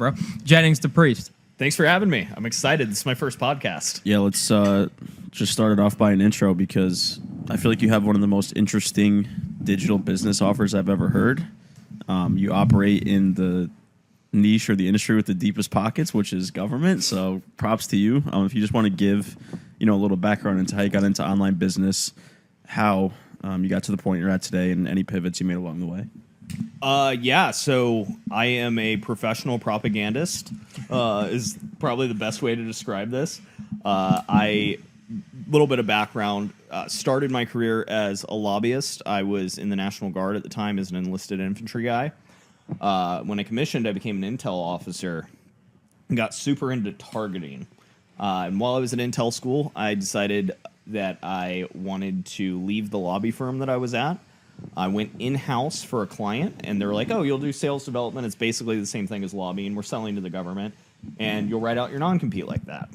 bro. Jennings, DePriest. Thanks for having me. I'm excited. This is my first podcast. Yeah, let's just start it off by an intro because I feel like you have one of the most interesting digital business offers I've ever heard. You operate in the niche or the industry with the deepest pockets, which is government. So props to you. If you just want to give, a little background into how you got into online business, how you got to the point you're at today, and any pivots you made along the way. So I am a professional propagandist, is probably the best way to describe this. Little bit of background, started my career as a lobbyist. I was in the National Guard at the time as an enlisted infantry guy. When I commissioned, I became an intel officer and got super into targeting. And while I was at intel school, I decided that I wanted to leave the lobby firm that I was at. I went in-house for a client, and they were like, oh, you'll do sales development. It's basically the same thing as lobbying. We're selling to the government, and you'll write out your non-compete like that.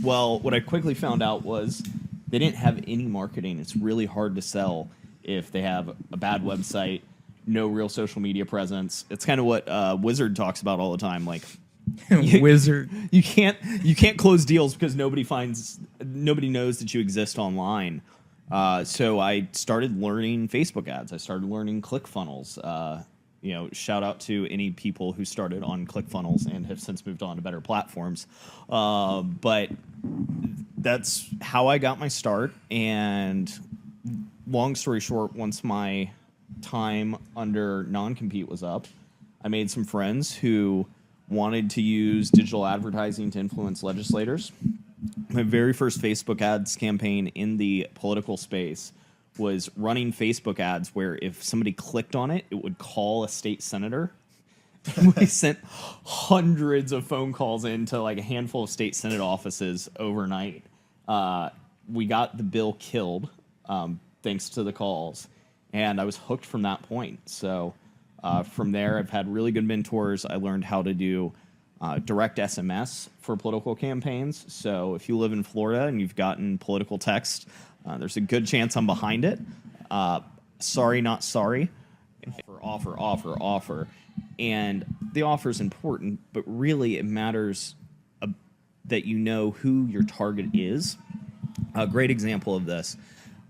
Well, what I quickly found out was they didn't have any marketing. It's really hard to sell if they have a bad website, no real social media presence. It's kind of what Wizard talks about all the time, like, Wizard. You can't close deals because nobody knows that you exist online. So I started learning Facebook ads. I started learning ClickFunnels. Shout out to any people who started on ClickFunnels and have since moved on to better platforms. But that's how I got my start. And long story short, once my time under non-compete was up, I made some friends who wanted to use digital advertising to influence legislators. My very first Facebook ads campaign in the political space was running Facebook ads where if somebody clicked on it, it would call a state senator. We sent hundreds of phone calls into like a handful of state senate offices overnight. We got the bill killed thanks to the calls, and I was hooked from that point. So from there, I've had really good mentors. I learned how to do direct SMS for political campaigns. So if you live in Florida and you've gotten political text, there's a good chance I'm behind it. Sorry, not sorry. Offer. And the offer is important, but really it matters that you know who your target is. A great example of this,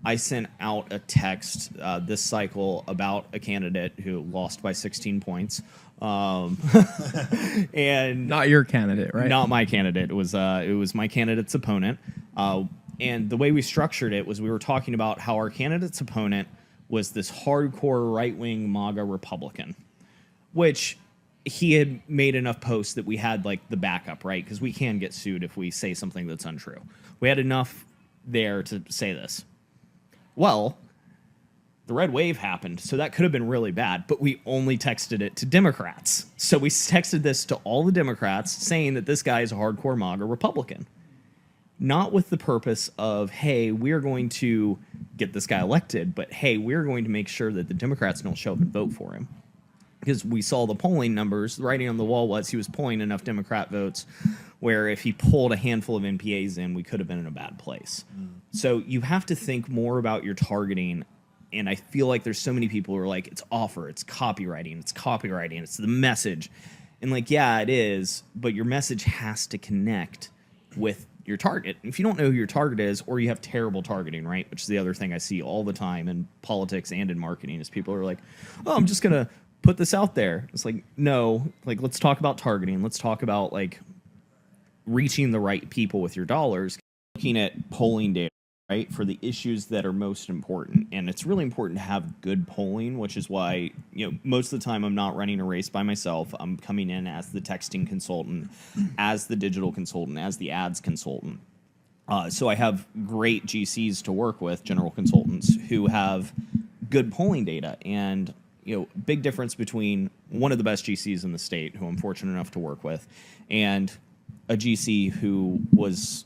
I sent out a text this cycle about a candidate who lost by 16 points. And Not your candidate, right? Not my candidate. It was my candidate's opponent. And the way we structured it was we were talking about how our candidate's opponent was this hardcore right-wing MAGA Republican, which he had made enough posts that we had like the backup, right? Because we can get sued if we say something that's untrue. We had enough there to say this. Well, the red wave happened, so that could have been really bad, but we only texted it to Democrats. So we texted this to all the Democrats saying that this guy is a hardcore MAGA Republican. Not with the purpose of, hey, we're going to get this guy elected, but hey, we're going to make sure that the Democrats don't show up and vote for him. Because we saw the polling numbers, the writing on the wall was he was pulling enough Democrat votes where if he pulled a handful of NPAs in, we could have been in a bad place. So you have to think more about your targeting. And I feel like there's so many people who are like, it's offer, it's copywriting, it's the message. And like, yeah, it is, but your message has to connect with your target. If you don't know who your target is, or you have terrible targeting, right, which is the other thing I see all the time in politics and in marketing, is people are like, oh, I'm just going to put this out there. It's like, no, like, let's talk about targeting. Let's talk about like reaching the right people with your dollars, looking at polling data, right, for the issues that are most important. And it's really important to have good polling, which is why, most of the time I'm not running a race by myself. I'm coming in as the texting consultant, as the digital consultant, as the ads consultant. So I have great GCs to work with, general consultants, who have good polling data. And, big difference between one of the best GCs in the state, who I'm fortunate enough to work with, and a GC who was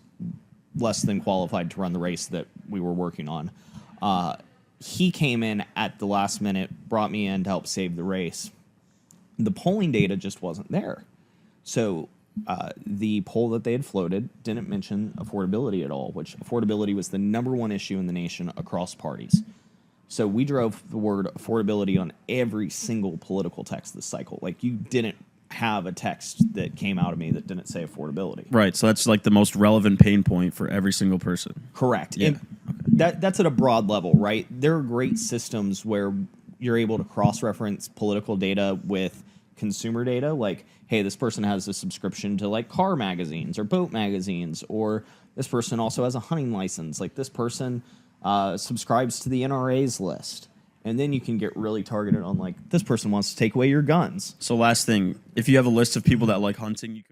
less than qualified to run the race that we were working on. He came in at the last minute, brought me in to help save the race. The polling data just wasn't there. So the poll that they had floated didn't mention affordability at all, which affordability was the number one issue in the nation across parties. So we drove the word affordability on every single political text this cycle. Like, you didn't have a text that came out of me that didn't say affordability. Right. So that's like the most relevant pain point for every single person. Correct. Yeah. And that's at a broad level, right? There are great systems where you're able to cross-reference political data with consumer data. Like, hey, this person has a subscription to like car magazines or boat magazines, or this person also has a hunting license. Like this person subscribes to the NRA's list. And then you can get really targeted on like, this person wants to take away your guns. So last thing, if you have a list of people that like hunting, you could